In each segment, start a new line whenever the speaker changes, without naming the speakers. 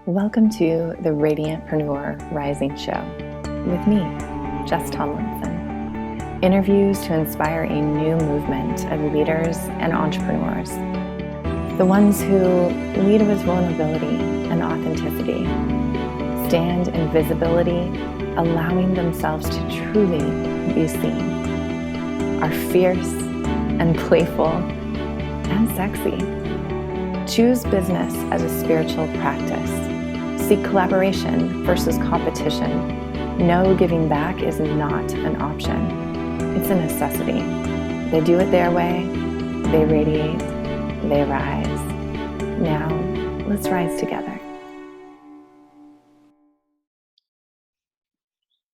Welcome to the Radiantpreneur Rising Show with me, Jess Tomlinson. Interviews to inspire a new movement of leaders and entrepreneurs. The ones who lead with vulnerability and authenticity, stand in visibility, allowing themselves to truly be seen, are fierce and playful and sexy. Choose business as a spiritual practice. Seek collaboration versus competition. No, giving back is not an option. It's a necessity. They do it their way. They radiate. They rise. Now, let's rise together.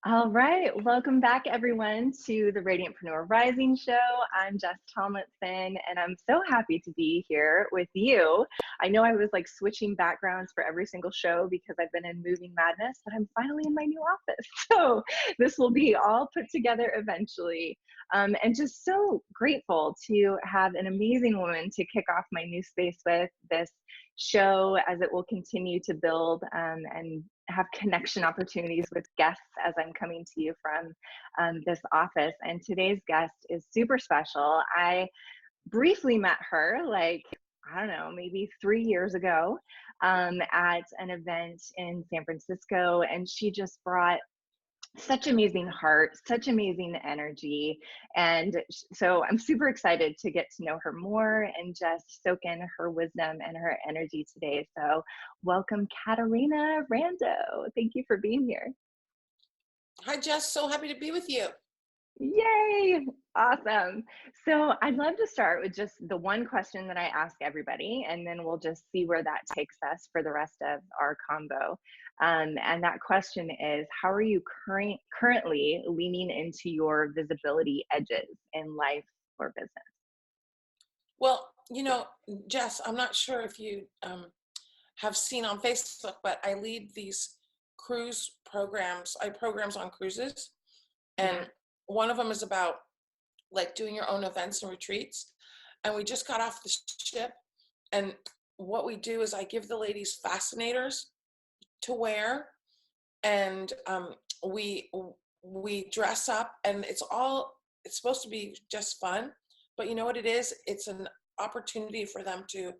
All right, welcome back everyone to the Radiantpreneur Rising Show. I'm Jess Tomlinson and I'm so happy to be here with you. I know I was like switching backgrounds for every single show because I've been in moving madness, but I'm finally in my new office. So this will be all put together eventually. And just so grateful to have an amazing woman to kick off my new space with, this show as it will continue to build and have connection opportunities with guests as I'm coming to you from this office. And today's guest is super special. I briefly met her I don't know, maybe 3 years ago at an event in San Francisco. And she just brought such amazing heart, such amazing energy. And so I'm super excited to get to know her more and just soak in her wisdom and her energy today. So welcome, Caterina Rando. Thank you for being here.
Hi, Jess. So happy to be with you.
Yay! Awesome. So I'd love to start with just the one question that I ask everybody, and then we'll just see where that takes us for the rest of our combo. And that question is, how are you currently leaning into your visibility edges in life or business?
Well, Jess, I'm not sure if you have seen on Facebook, but I lead these cruise programs. I programs on cruises, and one of them is about like doing your own events and retreats. And we just got off the ship, and what we do is I give the ladies fascinators to wear, and we dress up, and it's supposed to be just fun, but you know what it is? It's an opportunity for them to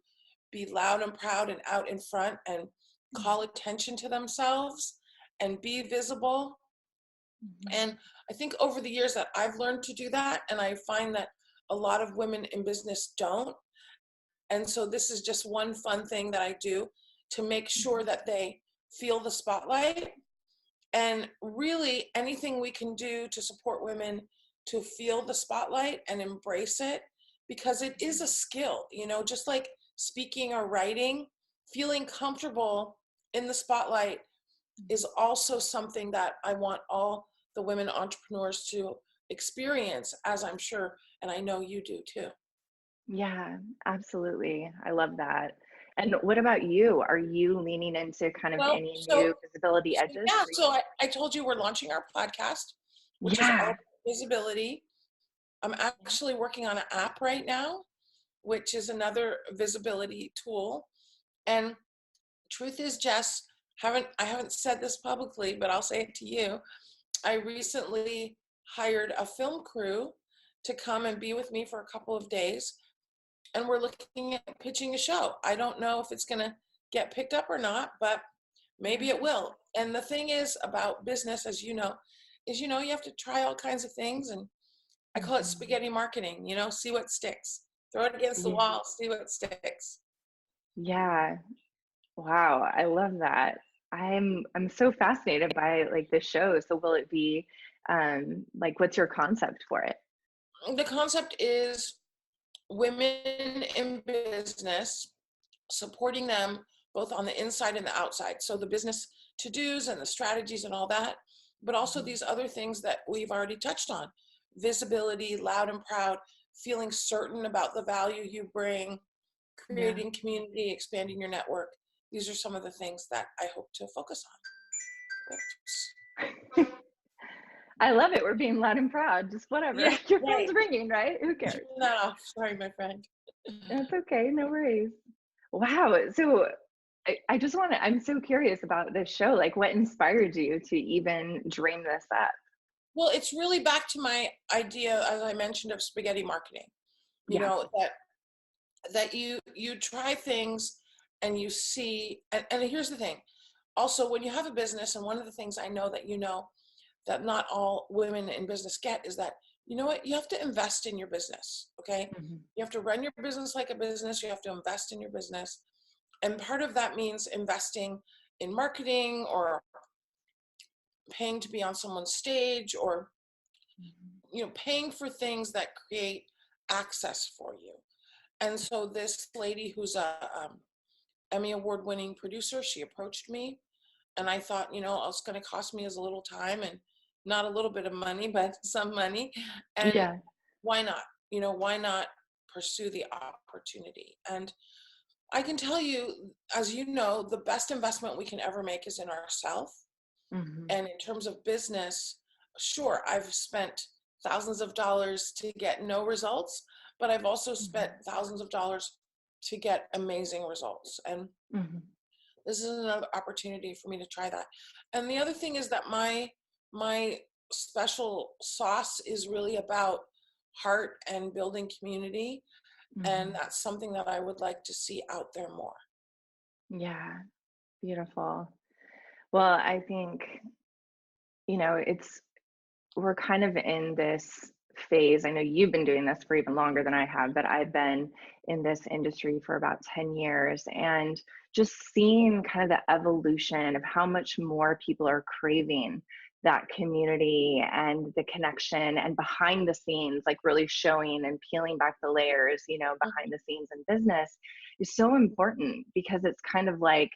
be loud and proud and out in front and call attention to themselves and be visible. And I think over the years that I've learned to do that, and I find that a lot of women in business don't. And so this is just one fun thing that I do to make sure that they feel the spotlight. And really anything we can do to support women to feel the spotlight and embrace it, because it is a skill, just like speaking or writing, feeling comfortable in the spotlight is also something that I want all the women entrepreneurs to experience, as I'm sure, and I know you do too.
Yeah, absolutely. I love that. And what about you? Are you leaning into kind of
Well,
any
so
new visibility edges
yeah,
for you?
so I told you we're launching our podcast, which is all
Yeah.
about visibility. I'm actually working on an app right now, which is another visibility tool. And truth is, Jess, I haven't said this publicly, but I'll say it to you. I recently hired a film crew to come and be with me for a couple of days, and we're looking at pitching a show. I don't know if it's going to get picked up or not, but maybe it will. And the thing is about business, as you know, is you have to try all kinds of things, and I call it spaghetti marketing, see what sticks. Throw it against the wall, see what sticks.
Yeah. Wow, I love that. I'm so fascinated by like the show. So will it be what's your concept for it?
The concept is women in business, supporting them both on the inside and the outside. So the business to-dos and the strategies and all that, but also these other things that we've already touched on: visibility, loud and proud, feeling certain about the value you bring, creating community, expanding your network. These are some of the things that I hope to focus on. Oops.
I love it. We're being loud and proud. Just whatever.
Yeah,
Your
right.
phone's ringing, right? Who cares?
No, sorry, my friend.
That's okay. No worries. Wow. So I just want to, I'm so curious about this show. Like, what inspired you to even dream this up?
Well, it's really back to my idea, as I mentioned, of spaghetti marketing. You
Yeah.
know, that you try things and you see, and here's the thing. Also, when you have a business, and one of the things I know that that not all women in business get is that, you know what, you have to invest in your business. Okay.
Mhm.
You have to run your business like a business. You have to invest in your business. And part of that means investing in marketing, or paying to be on someone's stage, or
Mhm.
paying for things that create access for you. And so this lady, who's a Emmy award winning producer, she approached me, and I thought, it's going to cost me as a little time and not a little bit of money, but some money. And
Yeah.
why not? Why not pursue the opportunity? And I can tell you, as you know, the best investment we can ever make is in ourselves.
Mhm.
And in terms of business, sure, I've spent thousands of dollars to get no results, but I've also spent
Mhm.
thousands of dollars to get amazing results. And
Mhm.
this is another opportunity for me to try that. And the other thing is that my special sauce is really about heart and building community. And
Mhm.
that's something that I would like to see out there more.
Yeah. Beautiful. Well, I think, it's we're kind of in this phase. I know you've been doing this for even longer than I have, but I've been in this industry for about 10 years, and just seeing kind of the evolution of how much more people are craving that community and the connection and behind the scenes, like really showing and peeling back the layers, behind the scenes in business is so important, because it's kind of like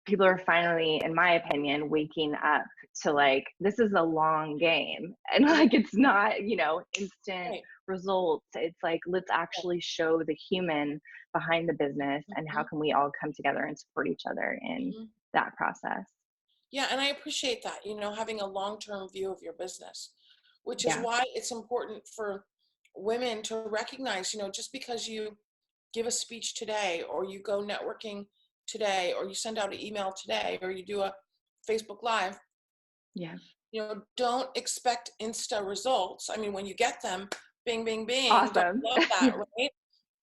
people are finally, in my opinion, waking up to like, this is a long game, and
Yeah,
like it's not, instant
right.
results. It's like, let's actually show the human behind the business, and how
Mhm,
can we all come together and support each other in
mhm.
that process.
Yeah, and I appreciate that, having a long-term view of your business, which is
Yeah.
why it's important for women to recognize, just because you give a speech today, or you go networking today, or you send out an email today, or you do a Facebook Live,
Yeah.
don't expect insta results. I mean, when you get them, bing, bing, bing, don't
Awesome.
love that, right?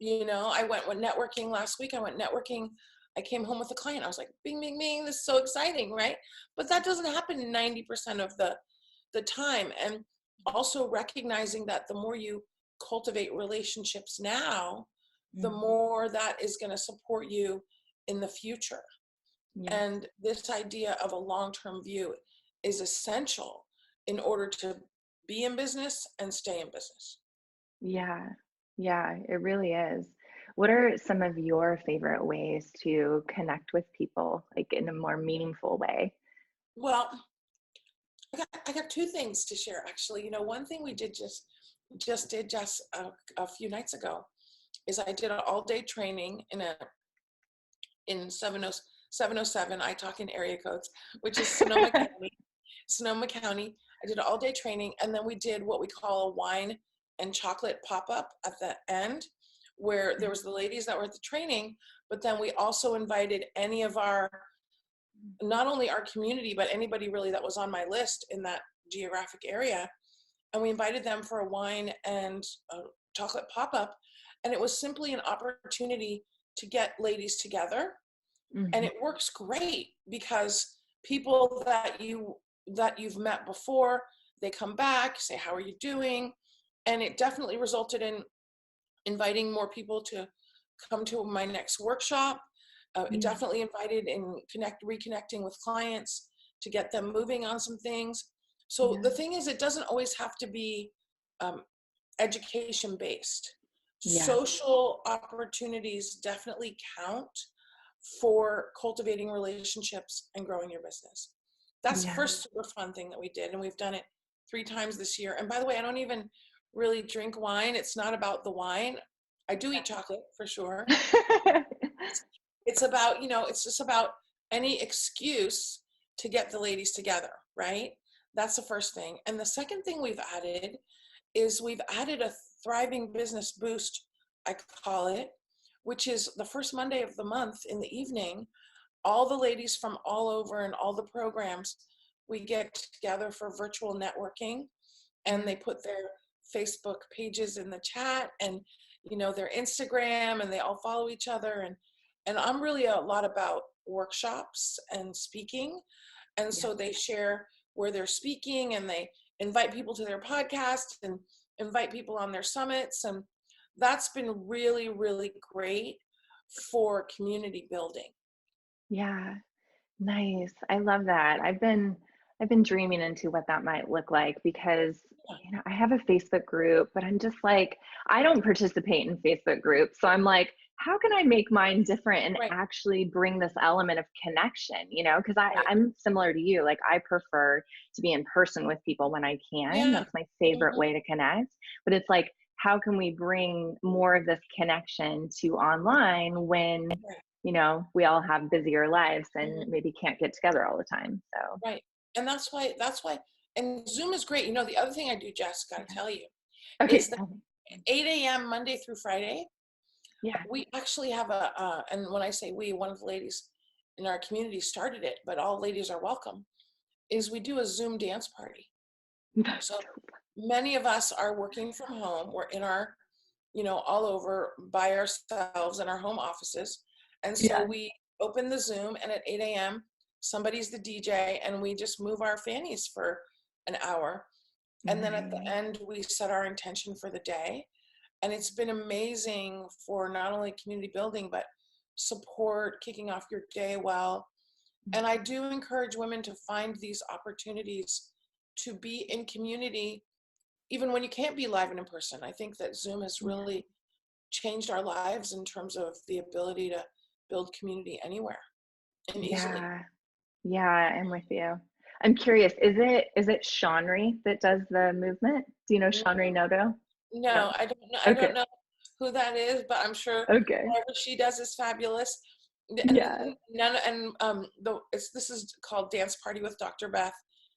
I went networking last week. I went networking. I came home with a client. I was like, bing, bing, bing. This is so exciting, right? But that doesn't happen 90% of the time. And also recognizing that the more you cultivate relationships now, the
Mhm.
more that is going to support you in the future.
Yes.
And this idea of a long-term view is essential in order to be in business and stay in business.
Yeah. Yeah, it really is. What are some of your favorite ways to connect with people, like in a more meaningful way?
Well, I got two things to share actually. One thing we did just a few nights ago is I did an all-day training in 707. I talk in area codes, which is Sonoma County. Sonoma County. I did an all-day training, and then we did what we call a wine and chocolate pop-up at the end, where there was the ladies that were at the training, but then we also invited any of our, not only our community, but anybody really that was on my list in that geographic area. And we invited them for a wine and a chocolate pop-up. And it was simply an opportunity to get ladies together. And
Mhm.
it works great because people that you've met before, they come back, say, how are you doing? And it definitely resulted in inviting more people to come to my next workshop. It
Yeah.
definitely invited in reconnecting with clients to get them moving on some things. So
Yeah.
the thing is, it doesn't always have to be um, education based.
Yeah.
Social opportunities definitely count for cultivating relationships and growing your business. That's the
Yeah.
first super fun thing that we did, and we've done it 3 times this year. And by the way, I don't even really drink wine. It's not about the wine. I do eat chocolate for sure. It's about, it's just about any excuse to get the ladies together, right? That's the first thing. And the second thing we've added is we've added a thriving business boost, I call it, which is the first Monday of the month in the evening. All the ladies from all over and all the programs, we get together for virtual networking, and they put their Facebook pages in the chat, and their Instagram, and they all follow each other. And I'm really a lot about workshops and speaking. And
Yeah.
so they share where they're speaking, and they invite people to their podcast and invite people on their summits. And that's been really, really great for community building.
Yeah. Nice. I love that. I've been dreaming into what that might look like because
Yeah,
I have a Facebook group, but I'm just like, I don't participate in Facebook groups. So I'm like, how can I make mine different and
right,
actually bring this element of connection, because
right.
I'm similar to you. Like I prefer to be in person with people when I can.
Yeah.
That's my favorite
Mhm.
way to connect. But it's like, how can we bring more of this connection to online when
Right.
we all have busier lives and
Mhm.
maybe can't get together all the time. So,
Right. And that's why, and Zoom is great. The other thing I do, Jess, gotta
yeah.
tell you, is
Okay,
that
tell me.
8 a.m. Monday through Friday,
Yeah.
we actually have and when I say we, one of the ladies in our community started it, but all ladies are welcome, is we do a Zoom dance party.
That's
So
so
many of us are working from home. We're in our, all over by ourselves in our home offices. And so
yeah.
we open the Zoom, and at 8 a.m., somebody's the DJ, and we just move our fannies for an hour. And then at the
Nice.
end, we set our intention for the day. And it's been amazing for not only community building, but support, kicking off your day well. And I do encourage women to find these opportunities to be in community, even when you can't be live and in person. I think that Zoom has
Yeah.
really changed our lives in terms of the ability to build community anywhere and easily.
Yeah. Yeah, I'm with you. I'm curious, is it Shanri that does the movement? Do you know Shanri Noto? No.
No, I don't know. I
Okay.
don't know who that is, but I'm sure
Okay.
whatever she does is fabulous. And
Yeah.
none and this is called Dance Party with Dr. Beth.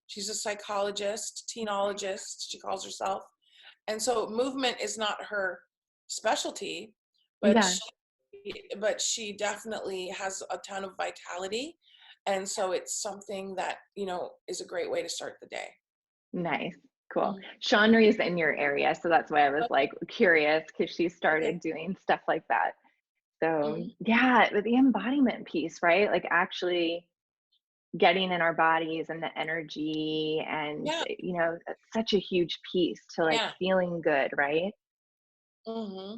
She's a psychologist, teenologist, she calls herself. And so movement is not her specialty, but
Yeah.
she definitely has a ton of vitality. And so it's something that, is a great way to start the day.
Nice. Cool.
Mhm.
Shanri is in your area, so that's why I was
Okay.
like curious because she
Okay.
started doing stuff like that. So,
Mhm.
yeah, but the embodiment piece, right? Like actually getting in our bodies and the energy and,
Yeah.
it's such a huge piece to like
Yeah.
feeling good, right?
Hmm.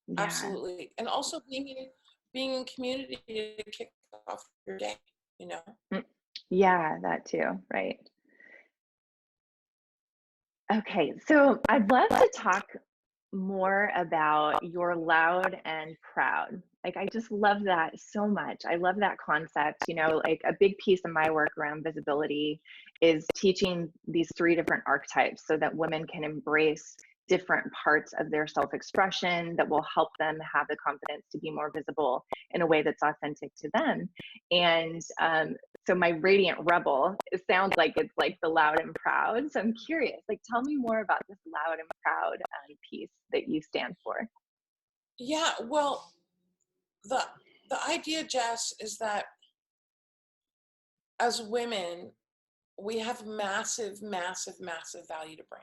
Yeah.
Absolutely. And also being in community to kick off your day, you know?
Mm, yeah, that too, right? Okay, so I'd love to talk more about your loud and proud. Like, I just love that so much. I love that concept. Like a big piece of my work around visibility is teaching these three different archetypes so that women can embrace different parts of their self expression that will help them have the confidence to be more visible in a way that's authentic to them. And so my radiant rebel, it sounds like it's like the loud and proud. So I'm curious, like, tell me more about this loud and proud piece that you stand for.
Yeah, well, the the idea, Jess, is that as women, we have massive, massive, massive value to bring.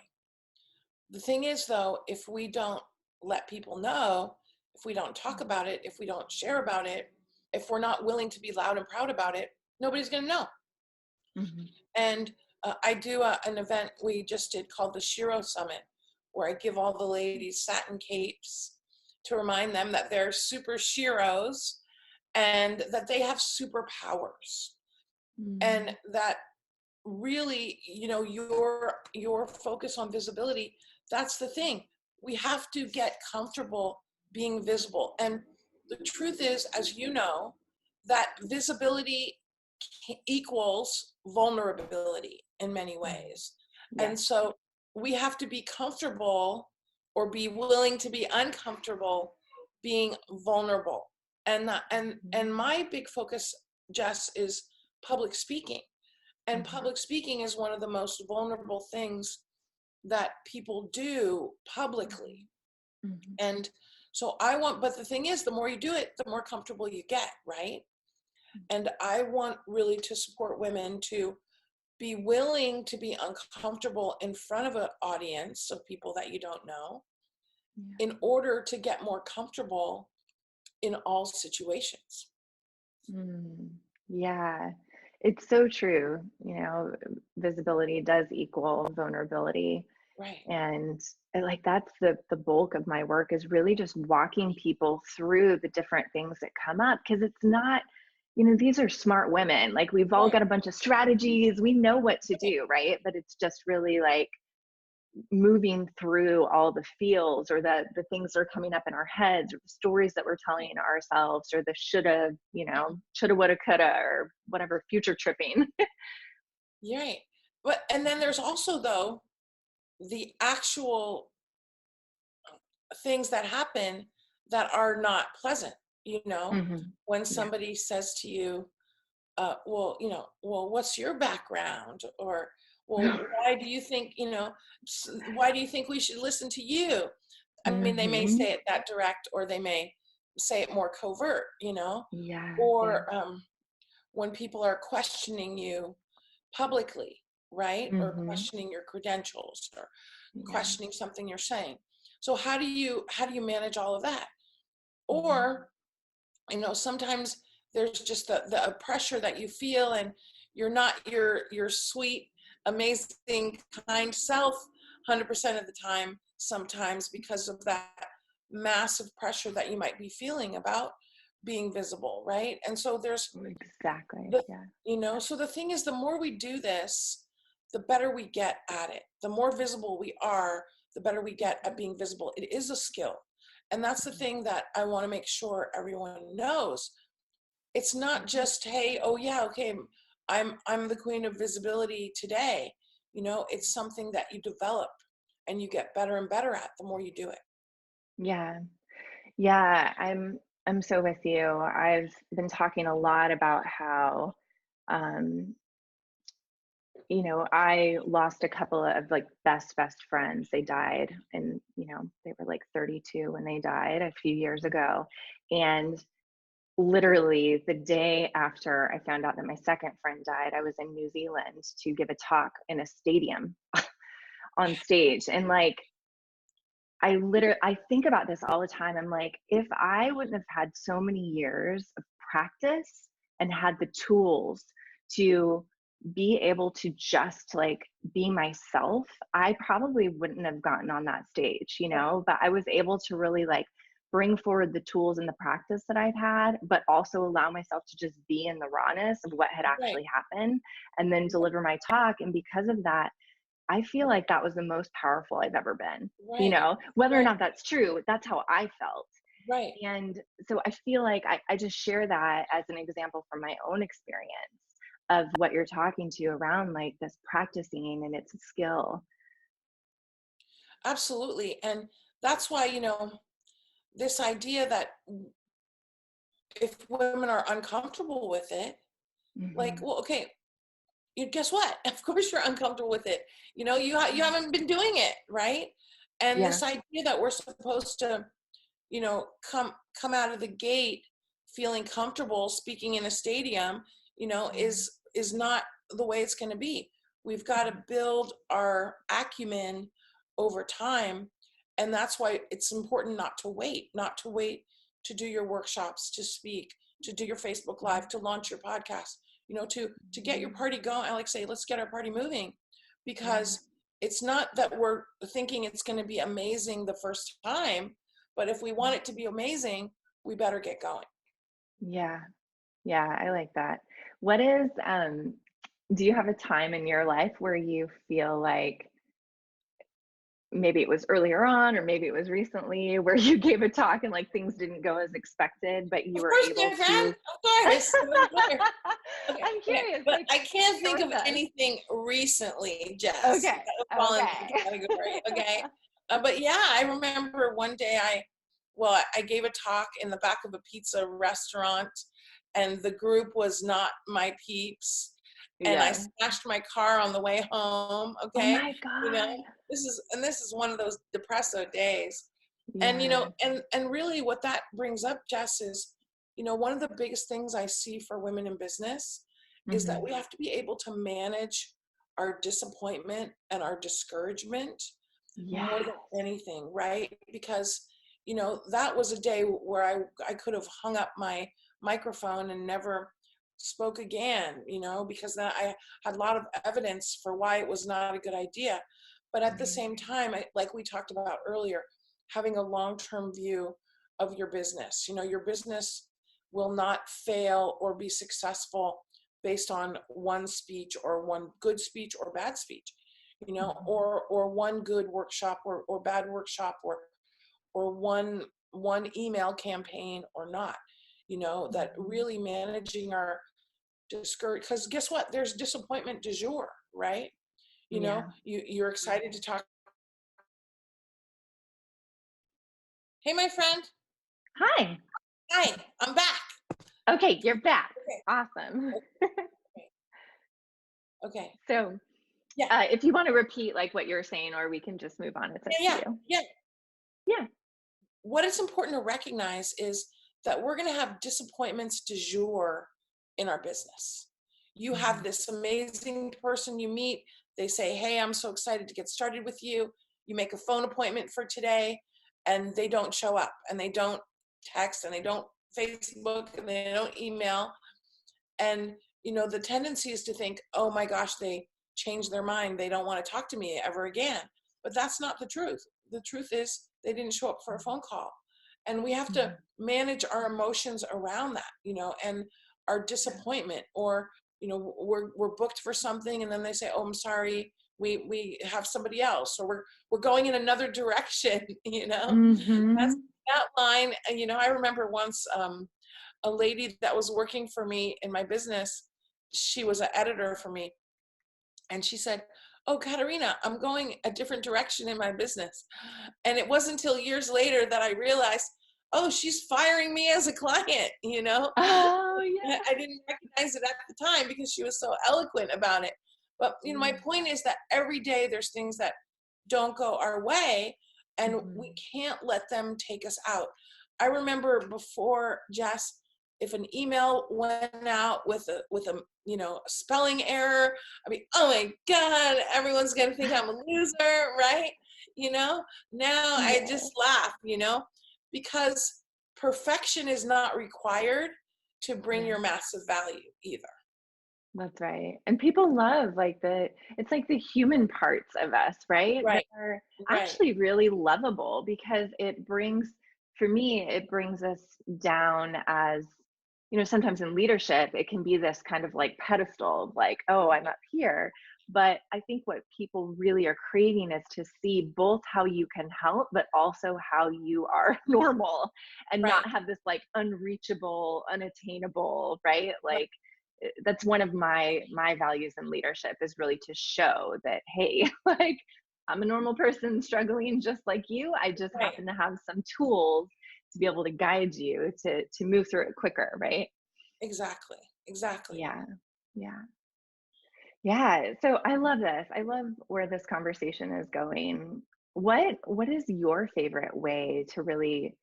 The thing is, though, if we don't let people know, if we don't talk about it, if we don't share about it, if we're not willing to be loud and proud about it, nobody's going to know.
Mm-hmm.
And I do an event we just did called the Shiro Summit, where I give all the ladies satin capes to remind them that they're super Shiros and that they have superpowers.
Mm-hmm.
And that really, your focus on visibility, that's the thing. We have to get comfortable being visible. And the truth is, as you know, that visibility equals vulnerability in many ways.
Yes.
And so we have to be comfortable or be willing to be uncomfortable being vulnerable. And
Mm-hmm.
my big focus, Jess, is public speaking. And
Mm-hmm.
public speaking is one of the most vulnerable things that people do publicly.
Mm-hmm.
And So but the thing is, the more you do it, the more comfortable you get, right? And I want really to support women to be willing to be uncomfortable in front of an audience of people that you don't know
Yeah.
in order to get more comfortable in all situations.
Yeah, it's so true. Visibility does equal vulnerability.
Right.
And like that's the bulk of my work is really just walking people through the different things that come up, because it's not, these are smart women. Like we've all
Right.
got a bunch of strategies, we know what to
Right.
do, right? But it's just really like moving through all the feels, or the things that are coming up in our heads, or the stories that we're telling ourselves, or the shoulda, shoulda, woulda, coulda, or whatever, future tripping.
Right. And then there's also, though, the actual things that happen that are not pleasant,
Hmm.
when
Yeah.
somebody says to you, well, what's your background? Or, well, why do you think we should listen to you? I mean, they may
Hmm.
say it that direct, or they may say it more covert,
Yeah. Yeah.
or when people are questioning you publicly, right? Or
Hmm.
questioning your credentials, or
Yeah.
questioning something you're saying. So how do you manage all of that?
Mhm.
Or, sometimes there's just the pressure that you feel, and you're not your sweet, amazing, kind self 100% of the time, sometimes, because of that massive pressure that you might be feeling about being visible, right? And so there's
Exactly.
the
Yeah.
so the thing is, the more we do this, the better we get at it. The more visible we are, the better we get at being visible. It is a skill. And that's the thing that I want to make sure everyone knows. It's not just, hey, oh yeah, okay, I'm the queen of visibility today. It's something that you develop and you get better and better at the more you do it.
Yeah. Yeah. I'm so with you. I've been talking a lot about how um I lost a couple of like best friends. They died, and they were like 32 when they died a few years ago. And literally the day after I found out that my second friend died, I was in New Zealand to give a talk in a stadium on stage. And like I think about this all the time. I'm like, if I wouldn't have had so many years of practice and had the tools to be able to just like be myself, I probably wouldn't have gotten on that stage, but I was able to really like bring forward the tools and the practice that I've had, but also allow myself to just be in the rawness of what had
Right.
actually happened, and then deliver my talk. And because of that, I feel like that was the most powerful I've ever been,
Right.
whether or
Right.
not that's true, that's how I felt.
Right.
And so I feel like I just share that as an example from my own experience of what you're talking to around like this practicing, and it's a skill.
Absolutely. And that's why, this idea that if women are uncomfortable with it, like,
Hmm.
well, okay, guess what? Of course you're uncomfortable with it. You haven't been doing it, right? And
Yeah.
this idea that we're supposed to, come out of the gate feeling comfortable speaking in a stadium, is not the way it's going to be. We've got to build our acumen over time, and that's why it's important not to wait to do your workshops, to speak, to do your Facebook Live, to launch your podcast, to get your party going. I like to say, let's get our party moving,
Yeah.
because it's not that we're thinking it's going to be amazing the first time, but if we want it to be amazing, we better get going.
Yeah. Yeah. I like that. What is, do you have a time in your life where you feel like maybe it was earlier on or maybe it was recently where you gave a talk and like things didn't go as expected, but you
Of
were
course,
able
my friend.
to?
Of course. Of course. Okay,
I'm
okay.
curious,
But
like
I can't
share
think of
with us.
anything recently, Jess.
Okay.
That would fall into the
Okay.
category. Okay. But yeah, I remember one day I gave a talk in the back of a pizza restaurant, and the group was not my peeps. And I
Yeah.
smashed my car on the way home.
Oh
Okay.
my
You know,
God.
this is one of those depresso days. And, you know,
Yeah.
and really what that brings up, Jess, is, you know, one of the biggest things I see for women in business is that
Hmm.
we have to be able to manage our disappointment and our discouragement more
Yeah.
than anything, right? Because, you know, that was a day where I could have hung up my microphone and never spoke again, you know, because then I had a lot of evidence for why it was not a good idea. But at the same time, like we talked about earlier, having a long-term view of your business. You know, your business will not fail or be successful based on one speech or one good speech or bad speech, you know,
Mhm.
or one good workshop or bad workshop or one email campaign or not, you know, that
Mhm.
really managing our discourage, because guess what, there's disappointment du jour, right? You know,
Yeah.
you're excited to talk. Hey my friend.
Hi.
Hi, I'm back.
Okay, you're back.
Okay.
Awesome.
Okay. Okay.
So,
Yeah.
if you want to repeat like what you're saying, or we can just move on, it's up
Yeah.
to
Yeah.
you.
Yeah.
Yeah.
What is important to recognize is that we're going to have disappointments du jour in our business. You have
Mhm.
this amazing person you meet. They say, hey, I'm so excited to get started with you. You make a phone appointment for today, and they don't show up, and they don't text, and they don't Facebook, and they don't email. And, you know, the tendency is to think, oh my gosh, they changed their mind. They don't want to talk to me ever again. But that's not the truth. The truth is they didn't show up for a phone call. And we have to
Mhm.
manage our emotions around that, you know, and our
Yeah.
disappointment, or, you know, we're booked for something and then they say, oh, I'm sorry, we have somebody else, or we're going in another direction, you know. That's
Mhm.
that line. And, you know, I remember once, a lady that was working for me in my business, she was an editor for me, and she said, oh, Caterina, I'm going a different direction in my business. And it wasn't until years later that I realized, oh, she's firing me as a client, you know.
Oh, yeah.
I didn't recognize it at the time because she was so eloquent about it. But, you know, my
Yeah.
point is that every day there's things that don't go our way, and we
Mhm.
can't let them take us out. I remember before, Jess, if an email went out with a, you know, a spelling error, I mean, oh my God, everyone's gonna think I'm a loser, right? You know, now I
Yeah.
just laugh, you know, because perfection is not required to bring
Yeah.
your massive value either.
That's right. And people love like it's like the human parts of us, right? That
Right,
are
right,
actually really lovable because it brings, for me, it brings us down as, sometimes in leadership, it can be this kind of like pedestal of like, oh, I'm up here. But I think what people really are craving is to see both how you can help, but also how you are normal and
right,
not have this like unreachable, unattainable, right?
right,
Like, that's one of my values in leadership is really to show that, hey, like, I'm a normal person struggling just like you. I just
right.
happen to have some tools to be able to guide you to move through it quicker, right?
Exactly, exactly.
Yeah. Yeah. Yeah. So I love this. I love where this conversation is going. What is your favorite way to really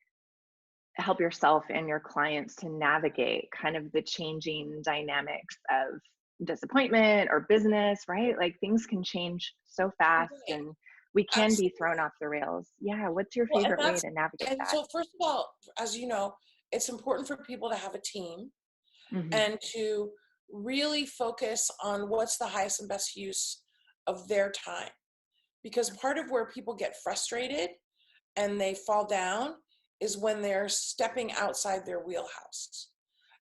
help yourself and your clients to navigate kind of the changing dynamics of disappointment or business, right? Like things can change so fast
Right,
and we can be thrown
absolutely.
off the rails. Yeah. What's your
Well, and
favorite way
that's,
to navigate
and
that?
so first of all, as you know, it's important for people to have a team
Hmm.
and to really focus on what's the highest and best use of their time. Because part of where people get frustrated and they fall down is when they're stepping outside their wheelhouse.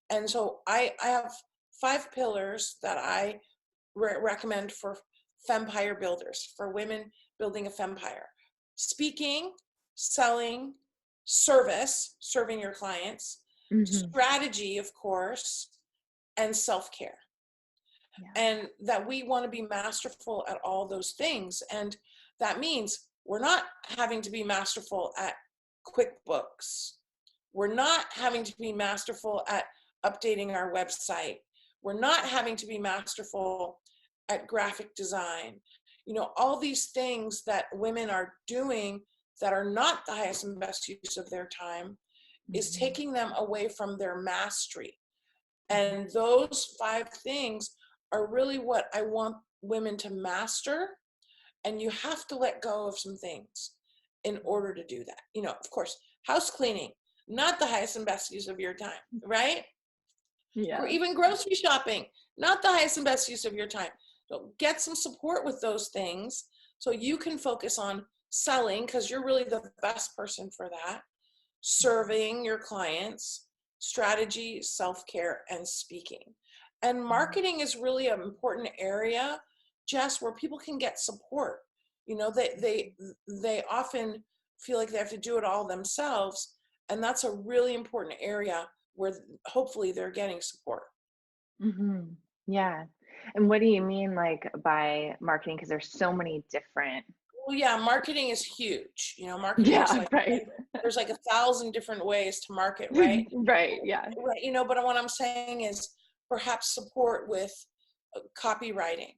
And so I have 5 pillars that I recommend for fempire builders, for women building a fempire: speaking, selling, service, serving your clients,
Hmm.
strategy, of course, and self-care.
Yeah.
And that we want to be masterful at all those things. And that means we're not having to be masterful at QuickBooks. We're not having to be masterful at updating our website. We're not having to be masterful at graphic design. You know, all these things that women are doing that are not the highest and best use of their time is taking them away from their mastery. And those 5 things are really what I want women to master. And you have to let go of some things in order to do that. You know, of course, house cleaning, not the highest and best use of your time, right?
Yeah.
Even grocery shopping, not the highest and best use of your time. So get some support with those things so you can focus on selling, because you're really the best person for that, serving your clients, strategy, self-care, and speaking. And marketing is really an important area, just where people can get support. You know, they often feel like they have to do it all themselves, and that's a really important area where hopefully they're getting support.
Yeah. And what do you mean like by marketing? Because there's so many different.
Well, yeah, marketing is huge. You know, marketing is
Yeah,
like,
right.
there's like 1,000 different ways to market, right?
Right. Yeah.
Right. You know, but what I'm saying is perhaps support with copywriting,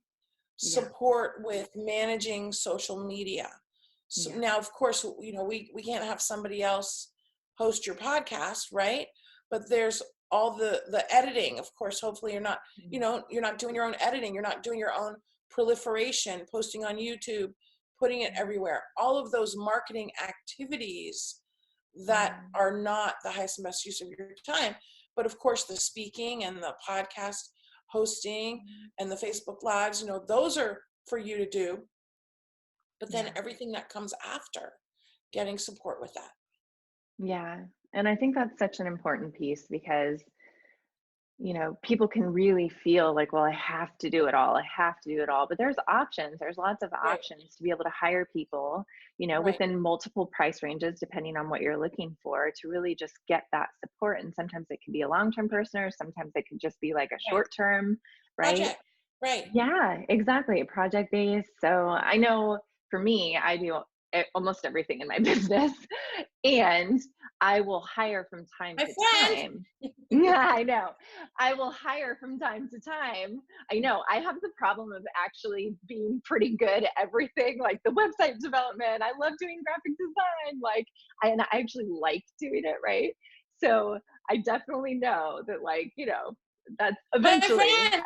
Yeah.
support with managing social media. So
Yeah.
now, of course, you know, we can't have somebody else host your podcast, right? But there's all the editing, of course. Hopefully you're not, you know, you're not doing your own editing, you're not doing your own proliferation, posting on YouTube, putting it everywhere. All of those marketing activities that are not the highest and best use of your time. But of course, the speaking and the podcast hosting and the Facebook Lives, you know, those are for you to do. But then everything that comes after, getting support with that.
Yeah. And I think that's such an important piece because, you know, people can really feel like, well, I have to do it all. I have to do it all. But there's options. There's lots of
Right,
options to be able to hire people, you know,
right,
within multiple price ranges, depending on what you're looking for, to really just get that support. And sometimes it can be a long-term person, or sometimes it could just be like a
right.
short-term, right?
Project, right,
Yeah, exactly. Project based. So I know for me, I do almost everything in my business, and I will hire from time
my
to
friend.
time. Yeah, I know. I will hire from time to time. I know I have the problem of actually being pretty good at everything, like the website development. I love doing graphic design, like, and I actually like doing it, right? So I definitely know that, like, you know, that's
My
eventually.
friend,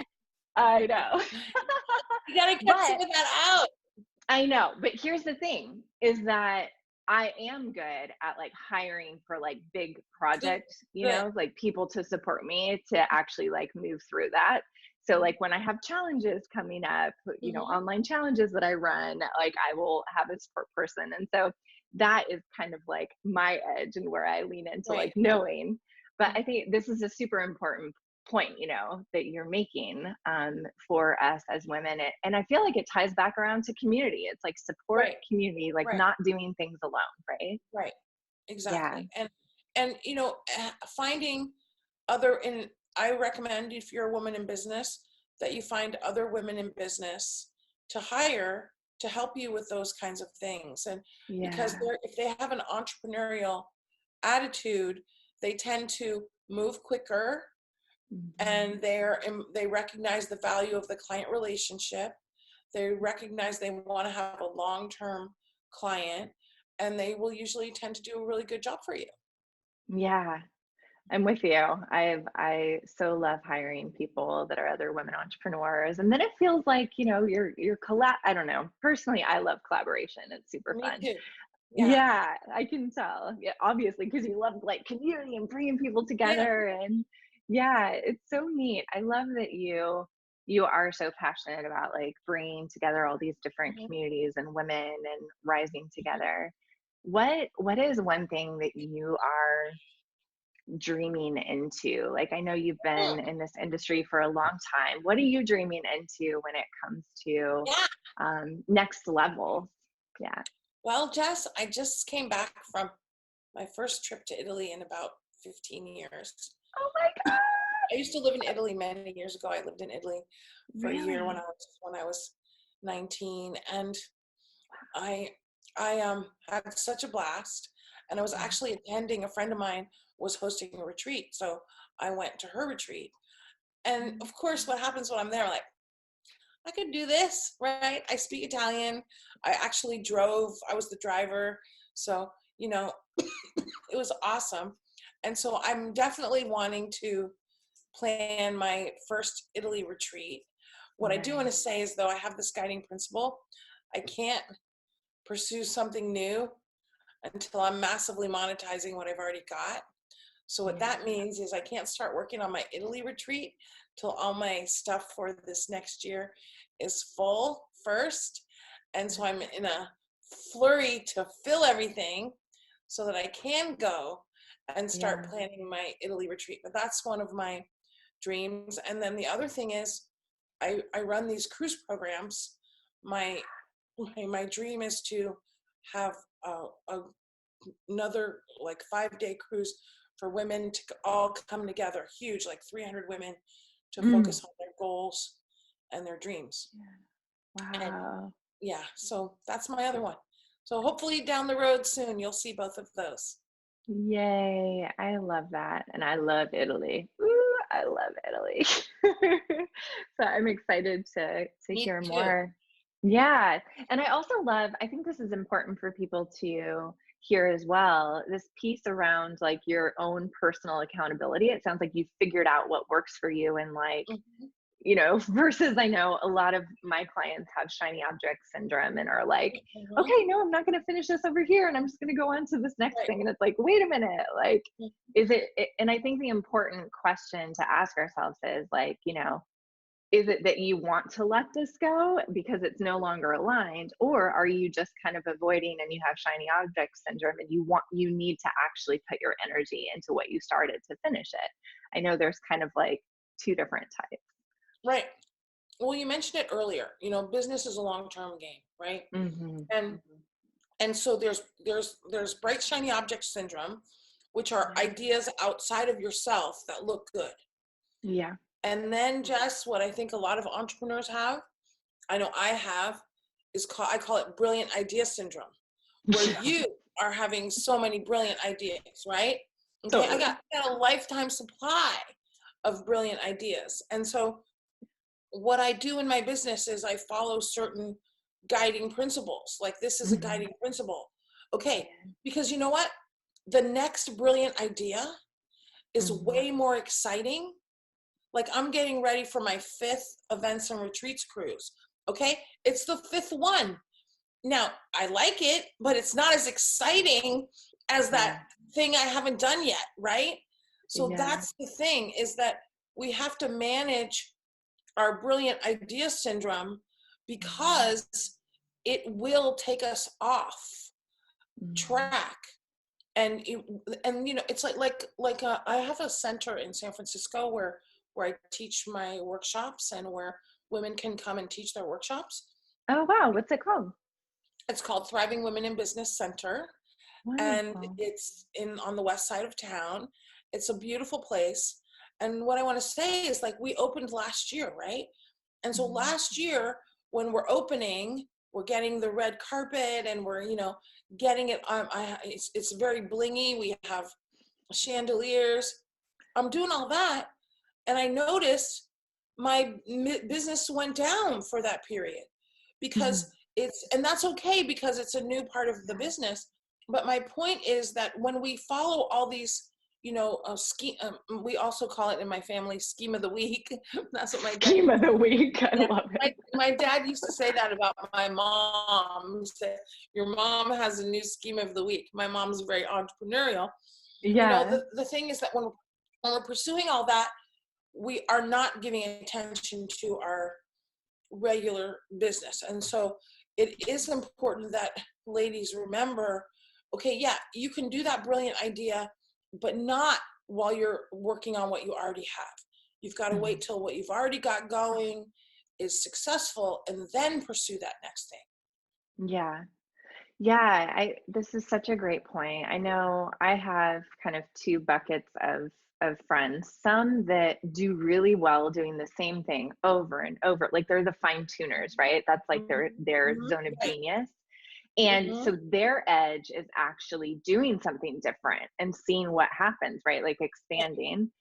I know.
you gotta cut some
But
of that out.
I know, but here's the thing is that I am good at like hiring for like big
Good,
projects, you
good.
know, like people to support me to actually like move through that. So like when I have challenges coming up, you know,
Mm-hmm.
online challenges that I run, like I will have a support person. And so that is kind of like my edge and where I lean into like
Right.
knowing. But I think this is a super important point, you know, that you're making for us as women. And I feel like it ties back around to community. It's like support
Right.
community, like
Right.
not doing things alone, right?
Right.
Yeah.
Exactly. And you know, finding other in I recommend, if you're a woman in business, that you find other women in business to hire to help you with those kinds of things. And because
Yeah.
if they have an entrepreneurial attitude, they tend to move quicker,
Mhm.
and they recognize the value of the client relationship. They recognize they want to have a long-term client, and they will usually tend to do a really good job for you.
Yeah. I'm with you. I so love hiring people that are other women entrepreneurs. And then it feels like, you know, you're I don't know. Personally, I love collaboration. It's super
Me
fun.
too. Yeah.
Yeah, I can tell. Yeah, obviously, because you love like community and bringing people
Yeah.
together. And yeah, it's so neat. I love that you are so passionate about like bringing together all these different
Mhm.
communities and women and rising together. What is one thing that you are dreaming into? Like, I know you've
Hmm.
been in this industry for a long time. What are you dreaming into when it comes to
Yeah.
next levels? Yeah.
Well, Jess, I just came back from my first trip to Italy in about 15 years.
Oh my God.
I used to live in Italy many years ago. I lived in Italy for a year when
Really?
I was 19, and I I had such a blast. And I was
Yeah.
actually attending, a friend of mine was hosting a retreat, so I went to her retreat. And of course, what happens when I'm there, like, I could do this, right? I speak Italian. I actually drove, I was the driver. So, it was awesome. And so I'm definitely wanting to plan my first Italy retreat. What I do want to
Nice.
say is, though, I have this guiding principle. I can't pursue something new until I'm massively monetizing what I've already got. So what
Yeah.
that means is I can't start working on my Italy retreat till all my stuff for this next year is full first. And so I'm in a flurry to fill everything so that I can go and
Yeah.
start planning my Italy retreat. But that's one of my dreams. And then the other thing is I run these cruise programs. My dream is to have another like 5-day cruise for women to all come together, huge, like 300 women, to
Mm.
focus on their goals and their dreams. And
Wow.
yeah, so that's my other one. So hopefully down the road soon, you'll see both of those.
Yay. I love that. And I love Italy. Ooh, I love Italy. So I'm excited to
Me
hear
too.
more. Yeah. And I also love, I think this is important for people to hear as well, this piece around like your own personal accountability. It sounds like you've figured out what works for you and like,
Mhm.
versus I know a lot of my clients have shiny object syndrome and are like,
Mhm.
okay, no, I'm not going to finish this over here and I'm just going to go on to this next
Right.
thing. And it's like, wait a minute, like,
Mhm.
is it, and I think the important question to ask ourselves is like, is it that you want to let this go because it's no longer aligned, or are you just kind of avoiding and you have shiny object syndrome and you need to actually put your energy into what you started to finish it? I know there's kind of like two different types.
Right. Well, you mentioned it earlier. Business is a long-term game, right?
Mm-hmm.
And and so there's bright shiny object syndrome, which are
Yeah.
ideas outside of yourself that look good.
Yeah.
And then just what I think a lot of entrepreneurs have, I know I have, I call it brilliant idea syndrome, where
Yeah.
you are having so many brilliant ideas, right? Okay, I
Totally.
got a lifetime supply of brilliant ideas. And so what I do in my business is I follow certain guiding principles. Like this is a
Mm-hmm.
guiding principle. Okay, because you know what? The next brilliant idea is
Mm-hmm.
way more exciting. Like I'm getting ready for my 5th events and retreats cruise. Okay, it's the 5th one. Now, I like it, but it's not as exciting as that
Yeah.
thing I haven't done yet, right? So
Yeah.
that's the thing, is that we have to manage our brilliant idea syndrome
Mm-hmm.
because it will take us off
Mm-hmm.
track. And it's I have a center in San Francisco where I teach my workshops and where women can come and teach their workshops.
Oh wow, what's it called?
It's called Thriving Women in Business Center, and
Wonderful.
it's in on the west side of town. It's a beautiful place. And what I want to say is, like, we opened last year, right? And so
Mm-hmm.
last year, when we're opening, we're getting the red carpet and we're, getting it. It's very blingy. We have chandeliers. I'm doing all that. And I noticed my business went down for that period
Mm-hmm.
because and that's okay because it's a new part of the business. But my point is that when we follow all these, scheme, we also call it in my family scheme of the week. That's what my dad
Scheme
used
of the week. I
yeah,
love it.
my dad used to say that about my mom. He said, your mom has a new scheme of the week. My mom's very entrepreneurial.
Yeah.
The thing is that when we're pursuing all that, we are not giving attention to our regular business. And so it is important that ladies remember, okay, yeah, you can do that brilliant idea, but not while you're working on what you already have. You've got to
Mhm.
wait till what you've already got going is successful and then pursue that next thing.
Yeah. Yeah, this is such a great point. I know I have kind of two buckets of friends. Some that do really well doing the same thing over and over. Like they're the fine tuners, right? That's like their
Mm-hmm.
zone of
Right.
genius. And
Mm-hmm.
so their edge is actually doing something different and seeing what happens, right? Like expanding.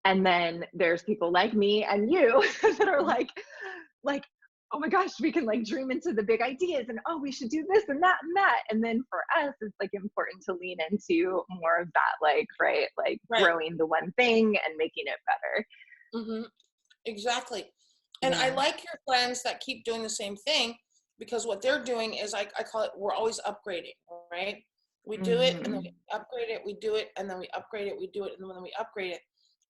And then there's people like me and you that are like, oh my gosh, we can like dream into the big ideas and, oh, we should do this and that and that. And then for us, it's like important to lean into more of that, like, right, like
Right.
growing the one thing and making it better.
Mm-hmm. Exactly. And I
Yeah.
like your friends that keep doing the same thing, because what they're doing is, I call it, we're always upgrading, right? We do it and then
Hmm.
we upgrade it, we do it and then we upgrade it, we do it and then we upgrade it.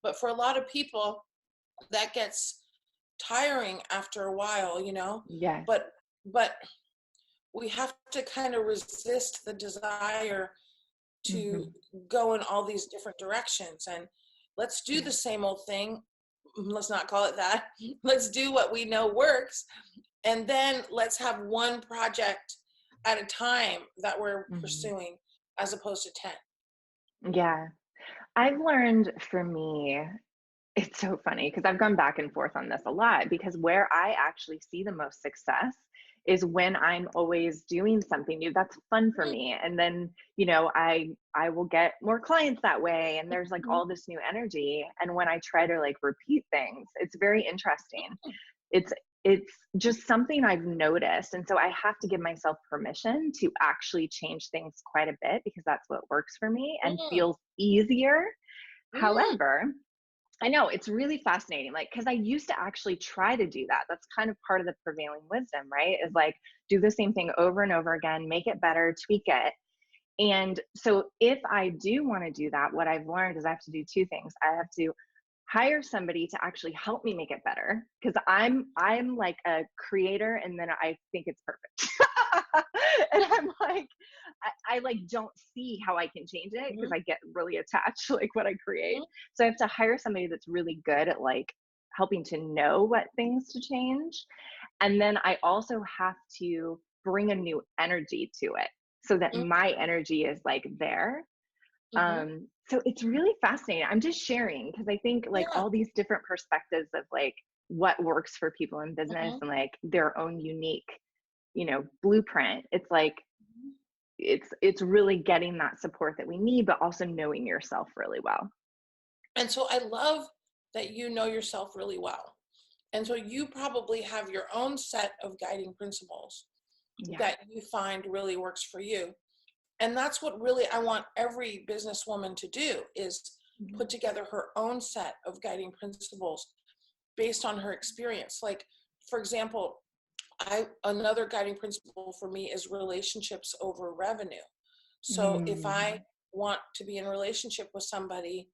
But for a lot of people, that gets tiring after a while, you know?
Yes.
But but we have to kind of resist the desire to
Hmm.
go in all these different directions, and let's do
Yeah.
the same old thing. Let's not call it that. Let's do what we know works, and then let's have one project at a time that we're
Hmm.
pursuing, as opposed to 10.
Yeah. I've learned for me, it's so funny because I've gone back and forth on this a lot because where I actually see the most success is when I'm always doing something new that's fun for me. And then, I will get more clients that way and there's like
Mhm.
all this new energy. And when I try to like repeat things, it's very interesting. It's it's just something I've noticed. And so I have to give myself permission to actually change things quite a bit because that's what works for me and
Mm,
feels easier.
mm,
However, I know it's really fascinating, like, because I used to actually try to do that. That's kind of part of the prevailing wisdom, right? Is like do the same thing over and over again, make it better, tweak it. And so if I do want to do that, what I've learned is I have to do two things. I have to hire somebody to actually help me make it better because I'm like a creator and then I think it's perfect. And I'm like, I like don't see how I can change it because
mm,
I get really attached to like what I create.
mm,
So I have to hire somebody that's really good at like helping to know what things to change. And then I also have to bring a new energy to it so that
mm,
my energy is like there.
mhm.
So it's really fascinating. I'm just sharing because I think like
Yeah.
all these different perspectives of like what works for people in business
Mhm.
and like their own unique, blueprint. It's like it's really getting that support that we need, but also knowing yourself really well.
And so I love that you know yourself really well. And so you probably have your own set of guiding principles
Yeah.
that you find really works for you. And that's what really I want every businesswoman to do, is put
Mhm.
together her own set of guiding principles based on her experience. Like, for example, I another guiding principle for me is relationships over revenue. So if I
Mm.
want to be in a relationship with somebody,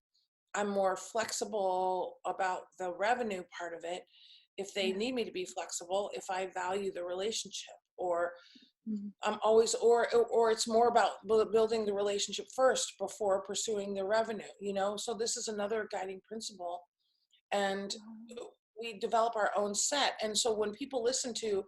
I'm more flexible about the revenue part of it. If they
Yeah.
need me to be flexible, if I value the relationship, or
Mhm.
I'm always, or it's more about building the relationship first before pursuing the revenue, you know? So this is another guiding principle. And we develop our own set. And so when people listen to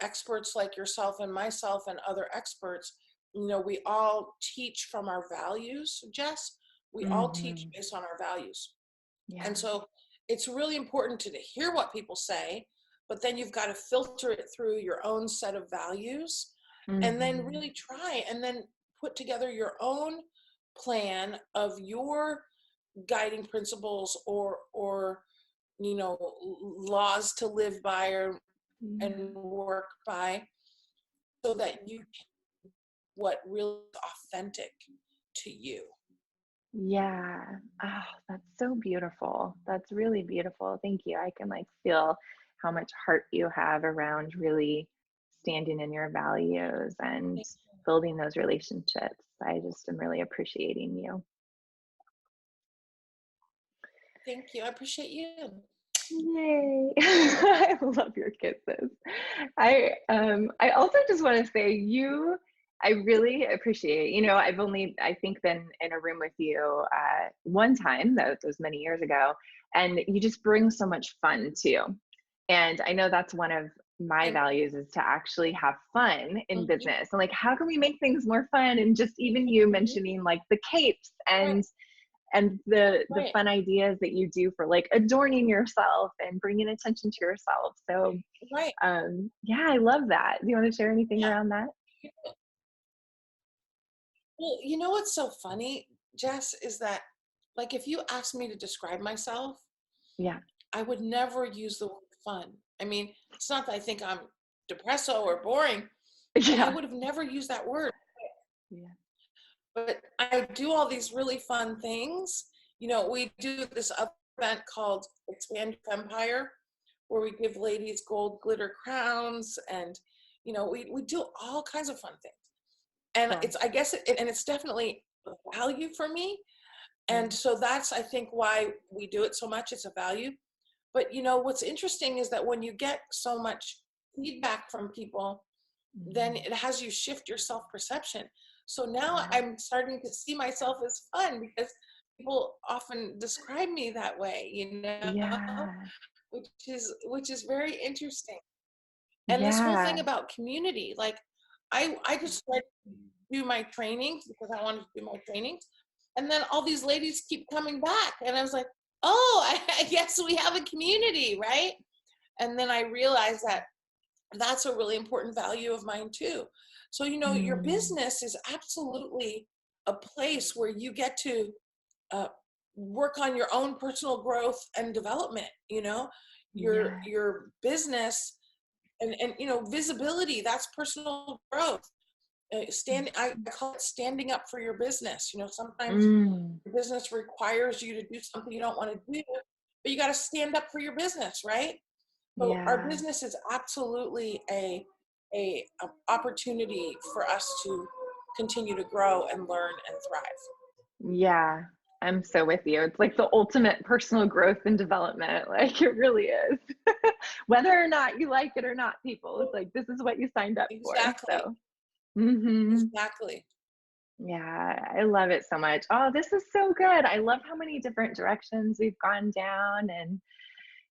experts like yourself and myself and other experts, we all teach from our values, Jess. We all teach
Mhm.
based on our values. And
Yeah.
so it's really important to hear what people say, but then you've got to filter it through your own set of values, and then
Mhm.
really try and then put together your own plan of your guiding principles, or laws to live by, or
Yeah.
and work by, so that you what really is authentic to you.
Yeah. Oh, that's so beautiful. That's really beautiful. Thank you. I can like feel how much heart you have around really standing in your values and building those relationships. I just am really appreciating you.
Thank you. I appreciate you.
Yay. I love your kisses. I also just want to say I really appreciate, I've only I think been in a room with you one time, that was many years ago, and you just bring so much fun too. And I know that's one of my
Thank you.
values is to actually have fun in
Mhm,
business. And like how can we make things more fun? And just even you
mhm.
mentioning like the capes
Right,
and the
right,
fun ideas that you do for like adorning yourself and bringing attention to yourself. So
right.
yeah, I love that. Do you want to share anything
Yeah.
around that?
Well, you know what's so funny, Jess, is that, like, if you asked me to describe myself,
Yeah.
I would never use the word fun. I mean, it's not that I think I'm depresso or boring, and I
Yeah.
would have never used that word.
Yeah.
But I do all these really fun things. You know, we do this other event called Expand Your Empire, where we give ladies gold glitter crowns, and you know, we do all kinds of fun things. And
Cool.
I guess and it's definitely a value for me.
Yeah.
And so that's, I think, why we do it so much. It's a value. But you know, what's interesting is that when you get so much feedback from people, then
Mhm.
it has you shift your self-perception. So now
Yeah.
I'm starting to see myself as fun because people often describe me that way, you know,
Yeah.
which is very interesting. And this whole
Yeah.
thing about community, like I just like to do my trainings because I wanted to do my trainings. And then all these ladies keep coming back. And I was like, oh, I guess we have a community, right? And then I realized that that's a really important value of mine too. So, you know, your
Mm.
business is absolutely a place where you get to uh, work on your own personal growth and development. You know,
Yeah.
your business and you know, visibility, that's personal growth. I call it standing up for your business. You know, sometimes
Mm.
your business requires you to do something you don't want to do, but you got to stand up for your business, right? So our
Yeah.
business is absolutely a opportunity for us to continue to grow and learn and thrive.
Yeah. I'm so with you. It's like the ultimate personal growth and development. Like it really is. Whether or not you like it or not, people, it's like this is what you signed up for.
Exactly.
So, mhm.
Exactly.
Yeah, I love it so much. Oh, this is so good. I love how many different directions we've gone down, and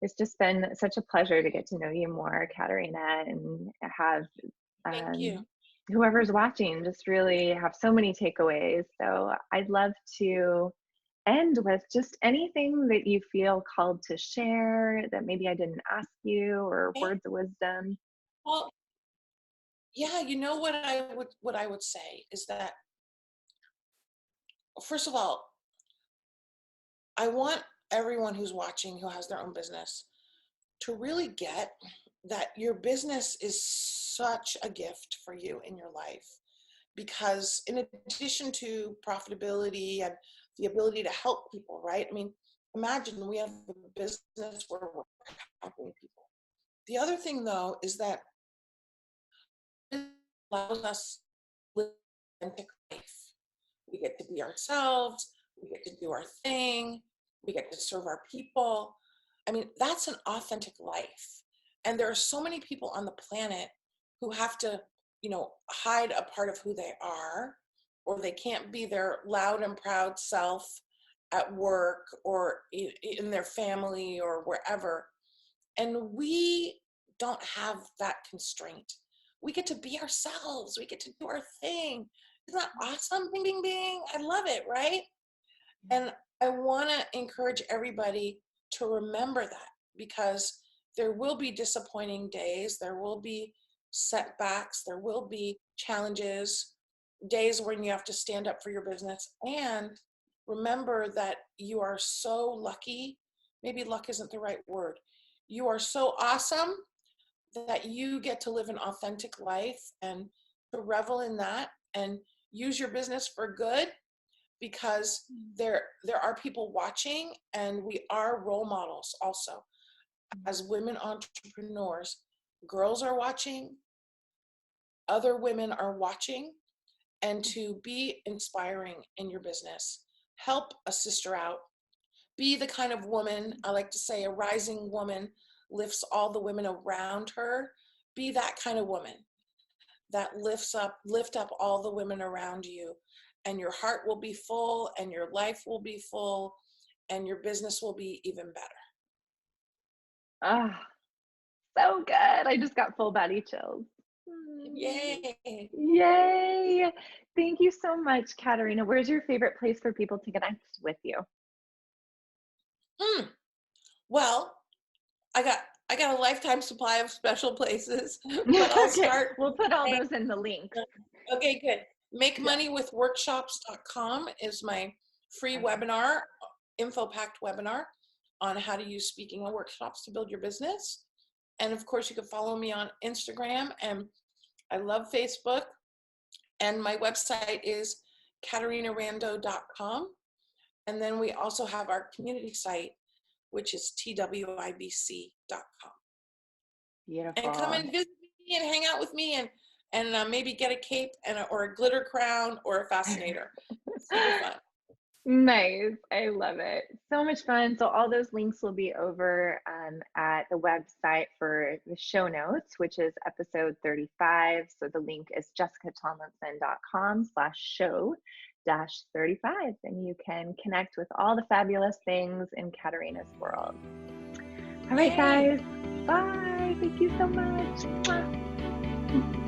it's just been such a pleasure to get to know you more, Katerina, and have
Thank you.
um, whoever's watching just really have so many takeaways. So I'd love to end with just anything that you feel called to share that maybe I didn't ask you, or
Okay.
words of wisdom.
Well, yeah, you know what I would say is that first of all, I want everyone who's watching who has their own business to really get that your business is such a gift for you in your life, because in addition to profitability and the ability to help people, right? I mean, imagine we have a business where we're helping people. The other thing though is that it allows us to live an authentic life. We get to be ourselves, we get to do our thing, we get to serve our people. I mean, that's an authentic life. And there are so many people on the planet who have to, you know, hide a part of who they are, or they can't be their loud and proud self at work or in their family or wherever. And we don't have that constraint. We get to be ourselves, we get to do our thing. Isn't that awesome? Bing, bing, bing. I love it, right? And I want to encourage everybody to remember that, because there will be disappointing days, there will be setbacks, there will be challenges, days when you have to stand up for your business. And remember that you are so lucky. Maybe luck isn't the right word. You are so awesome that you get to live an authentic life and to revel in that and use your business for good, because there are people watching, and we are role models also as women entrepreneurs. Girls are watching, other women are watching, and to be inspiring in your business, help a sister out, be the kind of woman, I like to say, a rising woman lifts all the women around her. Be that kind of woman that lift up all the women around you, and your heart will be full, and your life will be full, and your business will be even better.
Ah, so good. I just got full body chills. Mm.
Yay.
Yay. Thank you so much, Katerina. Where's your favorite place for people to connect with you?
Hmm. Well, I got I got a lifetime supply of special places, but I'll
Okay,
start.
we'll put all those in the links.
Okay, good.
Yeah.
MakeMoneyWithWorkshops.com is my free
Okay.
webinar, info packed webinar on how to use speaking and workshops to build your business. And of course, you can follow me on Instagram, and I love Facebook. And my website is CaterinaRando.com. And then we also have our community site, which is twibc.com.
Beautiful.
And come and visit me and hang out with me, and maybe get a cape or a glitter crown or a fascinator. It's super fun.
Nice. I love it. So much fun. So all those links will be over at the website for the show notes, which is episode 35. So the link is jessicatomlinson.com/show-35. And you can connect with all the fabulous things in Caterina's world. All right, guys. Bye. Thank you so much. Mwah.